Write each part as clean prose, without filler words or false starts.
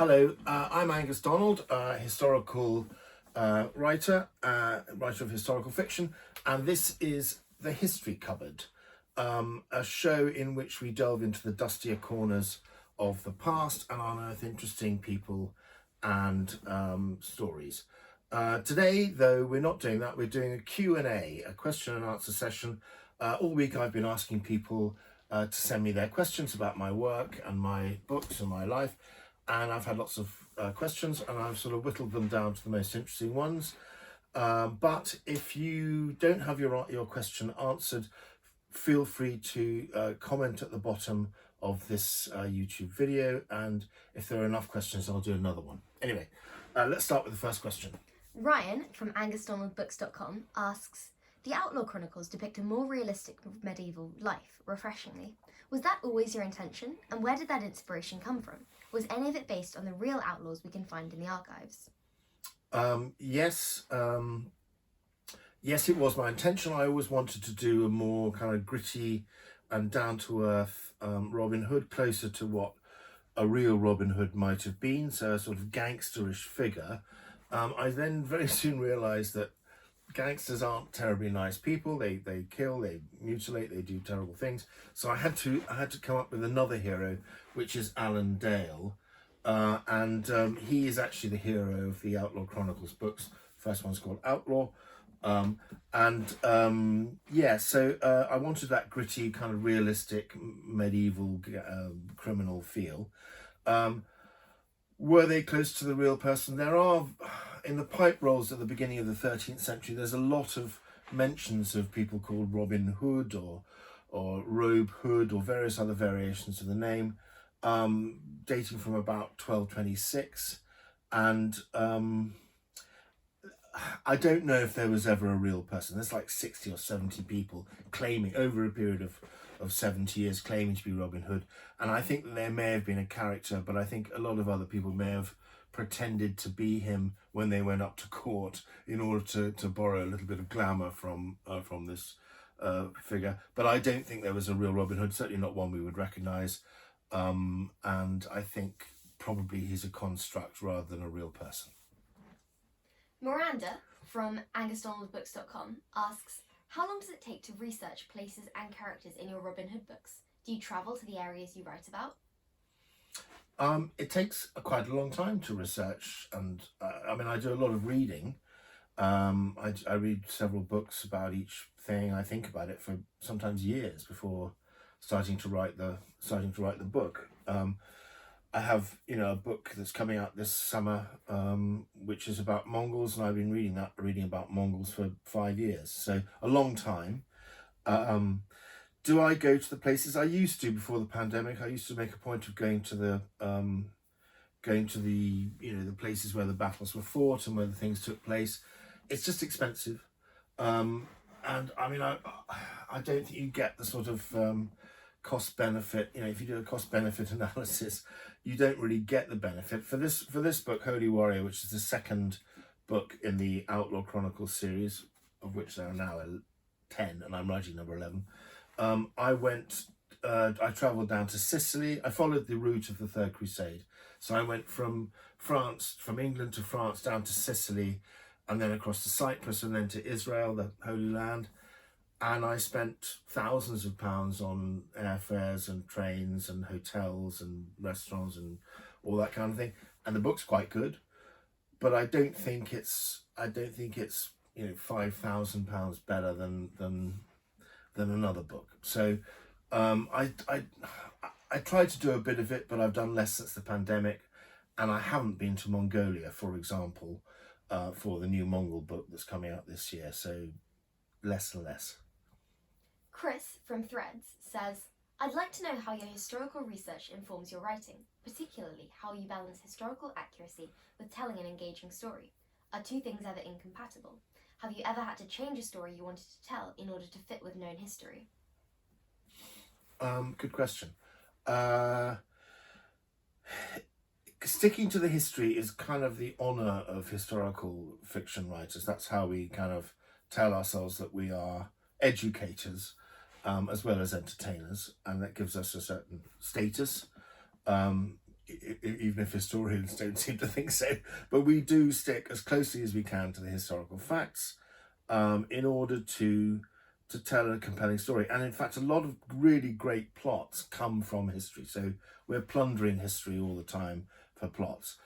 Hello, I'm Angus Donald, historical writer of historical fiction, and this is The History Cupboard, a show in which we delve into the dustier corners of the past and unearth interesting people and stories. Today, though, we're not doing that. We're doing a Q&A, a question and answer session. All week I've been asking people to send me their questions about my work and my books and my life. And I've had lots of questions, and I've sort of whittled them down to the most interesting ones. But if you don't have your question answered, feel free to comment at the bottom of this YouTube video, and if there are enough questions, I'll do another one. Anyway, let's start with the first question. Ryan from AngusDonaldBooks.com asks, "The Outlaw Chronicles depict a more realistic medieval life, refreshingly. Was that always your intention, and where did that inspiration come from? Was any of it based on the real outlaws we can find in the archives?" Yes, it was my intention. I always wanted to do a more kind of gritty and down-to-earth Robin Hood, closer to what a real Robin Hood might have been, so a sort of gangsterish figure. I then very soon realised that gangsters aren't terribly nice people. They kill, they mutilate, they do terrible things. So I had to come up with another hero, which is Alan Dale, and he is actually the hero of the Outlaw Chronicles books. First one's called Outlaw, so I wanted that gritty, kind of realistic, medieval criminal feel. Were they close to the real person? There are, in the pipe rolls at the beginning of the 13th century, there's a lot of mentions of people called Robin Hood or Robe Hood or various other variations of the name, dating from about 1226. And I don't know if there was ever a real person. There's like 60 or 70 people claiming, over a period of 70 years, claiming to be Robin Hood. And I think that there may have been a character, but I think a lot of other people may have pretended to be him when they went up to court in order to borrow a little bit of glamour from this figure. But I don't think there was a real Robin Hood, certainly not one we would recognise. And I think probably he's a construct rather than a real person. Miranda from AngusDonaldBooks.com asks, "How long does it take to research places and characters in your Robin Hood books? Do you travel to the areas you write about?" It takes quite a long time to research, and I do a lot of reading. I read several books about each thing. I think about it for sometimes years before starting to write the book. I have a book that's coming out this summer, which is about Mongols, and I've been reading about Mongols for 5 years, so a long time. Do I go to the places I used to before the pandemic? I used to make a point of going to the the places where the battles were fought and where the things took place. It's just expensive, and I don't think you get the sort of cost benefit. If you do a cost benefit analysis, you don't really get the benefit for this book, Holy Warrior, which is the second book in the Outlaw Chronicles series, of which there are now 10, and I'm writing number 11. I travelled down to Sicily. I followed the route of the Third Crusade. So I went from England to France, down to Sicily, and then across to Cyprus, and then to Israel, the Holy Land. And I spent thousands of pounds on airfares and trains and hotels and restaurants and all that kind of thing. And the book's quite good, but I don't think it's £5,000 better than another book. So I tried to do a bit of it, but I've done less since the pandemic, and I haven't been to Mongolia, for example, for the new Mongol book that's coming out this year. So less and less. Chris from Threads says, "I'd like to know how your historical research informs your writing, particularly how you balance historical accuracy with telling an engaging story. Are two things ever incompatible? Have you ever had to change a story you wanted to tell in order to fit with known history?" Good question. Sticking to the history is kind of the honour of historical fiction writers. That's how we kind of tell ourselves that we are educators as well as entertainers, and that gives us a certain status. even if historians don't seem to think so. But we do stick as closely as we can to the historical facts in order to tell a compelling story. And in fact, a lot of really great plots come from history. So we're plundering history all the time for plots.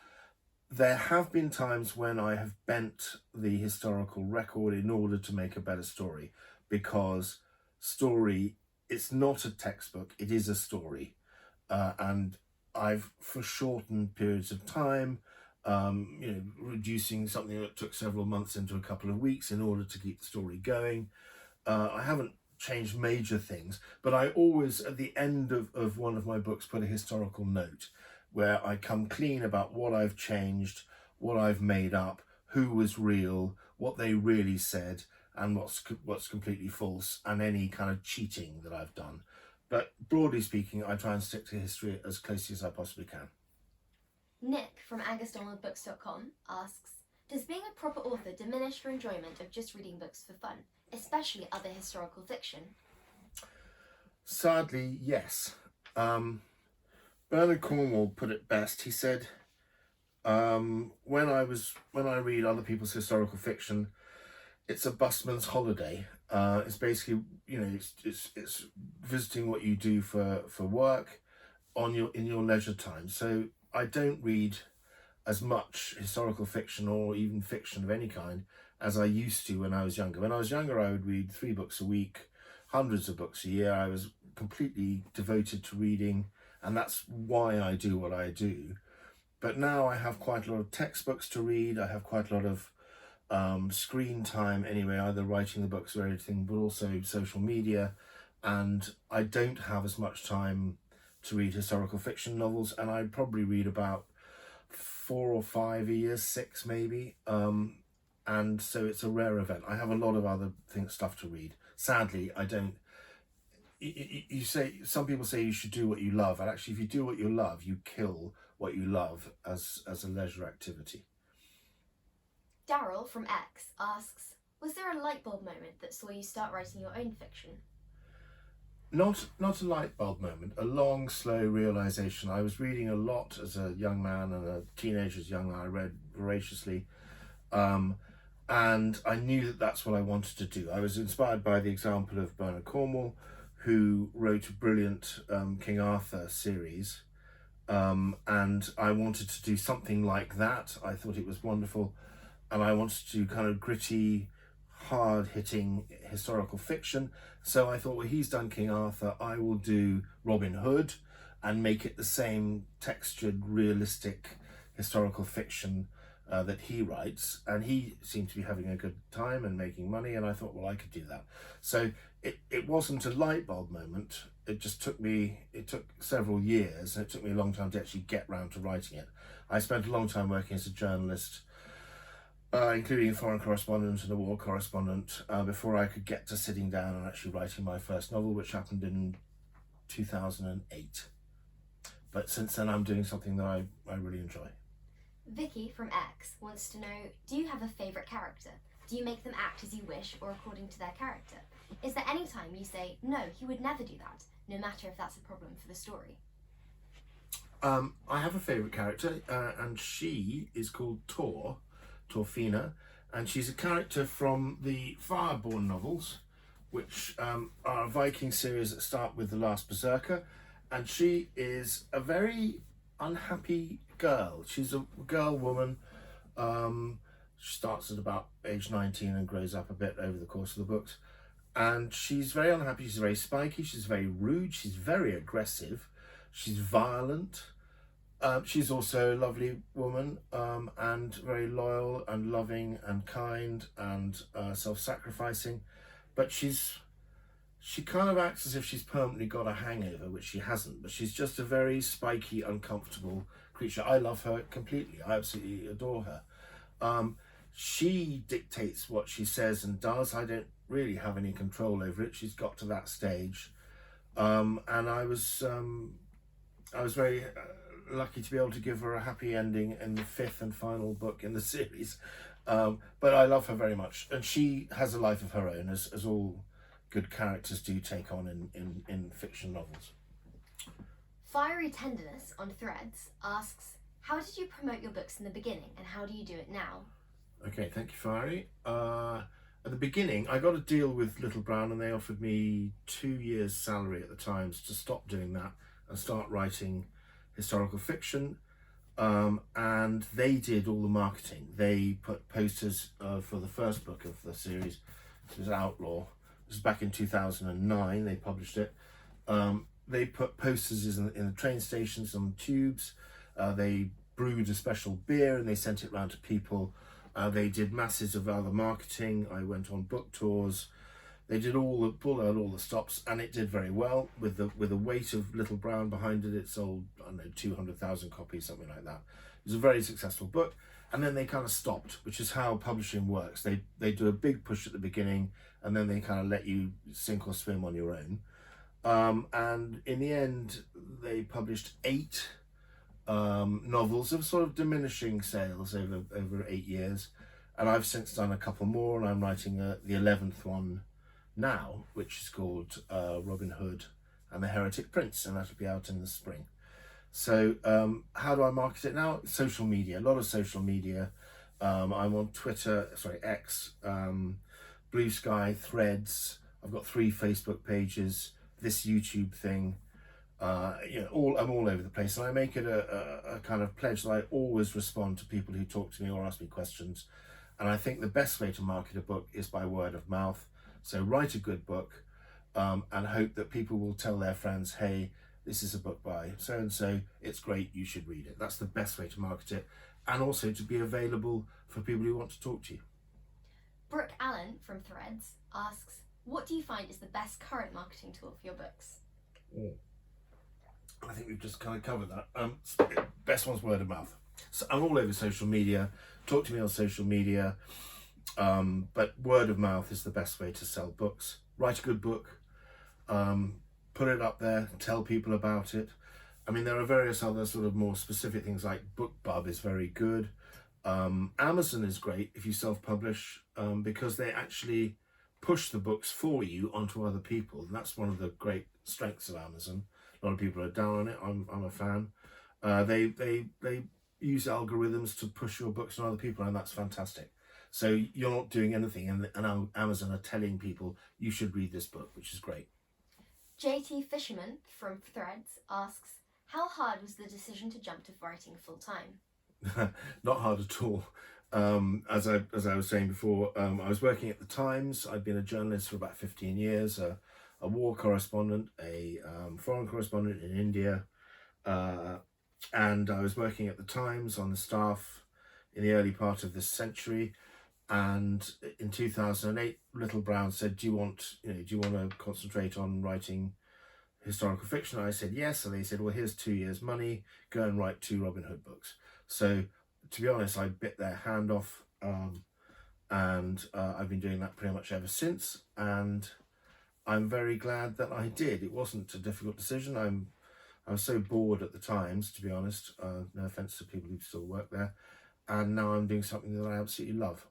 There have been times when I have bent the historical record in order to make a better story, because story, it's not a textbook, it is a story. And I've, for shortened periods of time, reducing something that took several months into a couple of weeks in order to keep the story going. I haven't changed major things, but I always, at the end of one of my books, put a historical note where I come clean about what I've changed, what I've made up, who was real, what they really said, and what's completely false, and any kind of cheating that I've done. But broadly speaking, I try and stick to history as closely as I possibly can. Nick from AngusDonaldBooks.com asks, does being a proper author diminish your enjoyment of just reading books for fun, especially other historical fiction? Sadly, yes. Bernard Cornwell put it best. He said, when I read other people's historical fiction, it's a busman's holiday. It's basically, it's visiting what you do for work in your leisure time. So I don't read as much historical fiction or even fiction of any kind as I used to when I was younger. When I was younger, I would read 3 books a week, hundreds of books a year. I was completely devoted to reading, and that's why I do what I do. But now I have quite a lot of textbooks to read. I have quite a lot of screen time anyway, either writing the books or editing, but also social media. And I don't have as much time to read historical fiction novels, and I probably read about 4 or 5 a year, 6 maybe. And so it's a rare event. I have a lot of other stuff to read. Sadly, I don't. You say, some people say you should do what you love, and actually if you do what you love, you kill what you love as a leisure activity. Daryl from X asks, was there a light bulb moment that saw you start writing your own fiction? Not a light bulb moment, a long, slow realization. I was reading a lot as a young man and a teenager as young man. I read voraciously, and I knew that that's what I wanted to do. I was inspired by the example of Bernard Cornwell, who wrote a brilliant King Arthur series, and I wanted to do something like that. I thought it was wonderful, and I wanted to do kind of gritty, hard-hitting historical fiction. So I thought, well, he's done King Arthur, I will do Robin Hood and make it the same textured, realistic historical fiction that he writes. And he seemed to be having a good time and making money, and I thought, well, I could do that. So it wasn't a light bulb moment. It took several years, and it took me a long time to actually get round to writing it. I spent a long time working as a journalist, including a foreign correspondent and a war correspondent, before I could get to sitting down and actually writing my first novel, which happened in 2008. But since then, I'm doing something that I really enjoy. Vicky from X wants to know, do you have a favourite character? Do you make them act as you wish or according to their character? Is there any time you say, no, he would never do that, no matter if that's a problem for the story? I have a favourite character, and she is called Torfina, and she's a character from the Fireborn novels, which are a Viking series that start with The Last Berserker, and she is a very unhappy girl. She's a girl woman. She starts at about age 19 and grows up a bit over the course of the books, and she's very unhappy. She's very spiky, she's very rude, she's very aggressive, she's violent. She's also a lovely woman, and very loyal and loving and kind and self-sacrificing, but she kind of acts as if she's permanently got a hangover, which she hasn't, but she's just a very spiky, uncomfortable creature. I love her completely. I absolutely adore her. She dictates what she says and does. I don't really have any control over it. She's got to that stage, and I was very lucky to be able to give her a happy ending in the 5th and final book in the series. But I love her very much, and she has a life of her own, as all good characters do take on in fiction novels. Fiery Tenderness on Threads asks, how did you promote your books in the beginning and how do you do it now? Okay, thank you, Fiery. At the beginning, I got a deal with Little Brown and they offered me 2 years' salary at the Times to stop doing that and start writing historical fiction. And they did all the marketing. They put posters for the first book of the series, which was Outlaw. This was back in 2009, they published it. They put posters in the train stations, on tubes. They brewed a special beer and they sent it round to people. They did masses of other marketing. I went on book tours. They did pulled out all the stops, and it did very well. With the weight of Little Brown behind it, it sold, I don't know, 200,000 copies, something like that. It was a very successful book, and then they kind of stopped, which is how publishing works. They do a big push at the beginning, and then they kind of let you sink or swim on your own. And in the end, they published 8 novels of sort of diminishing sales over 8 years, and I've since done a couple more, and I'm writing the 11th one now, which is called Robin Hood and the Heretic Prince, and that'll be out in the spring. So how do I market it now? Social media, a lot of social media. I'm on Twitter, X, Blue Sky, Threads. I've got 3 Facebook pages, this YouTube thing. I'm all over the place, and I make it a kind of pledge that I always respond to people who talk to me or ask me questions. And I think the best way to market a book is by word of mouth. So write a good book, and hope that people will tell their friends, hey, this is a book by so-and-so, it's great, you should read it. That's the best way to market it, and also to be available for people who want to talk to you. Brooke Allen from Threads asks, what do you find is the best current marketing tool for your books? I think we've just kind of covered that. Best one's word of mouth. So I'm all over social media. Talk to me on social media. But word of mouth is the best way to sell books. Write a good book. Put it up there. Tell people about it. I mean, there are various other sort of more specific things, like BookBub is very good. Amazon is great if you self-publish, because they actually push the books for you onto other people. And that's one of the great strengths of Amazon. A lot of people are down on it. I'm a fan. They use algorithms to push your books on other people, and that's fantastic. So you're not doing anything, and Amazon are telling people you should read this book, which is great. JT Fisherman from Threads asks, how hard was the decision to jump to writing full time? Not hard at all. As I was saying before, I was working at the Times. I'd been a journalist for about 15 years, a war correspondent, a foreign correspondent in India, and I was working at the Times on the staff in the early part of this century. And in 2008, Little Brown said, do you want to concentrate on writing historical fiction? I said yes, and they said, well, here's 2 years' money, go and write 2 Robin Hood books. So to be honest, I bit their hand off, and I've been doing that pretty much ever since, and I'm very glad that I did. It wasn't a difficult decision. I was so bored at the Times, to be honest, no offence to people who still work there, and now I'm doing something that I absolutely love.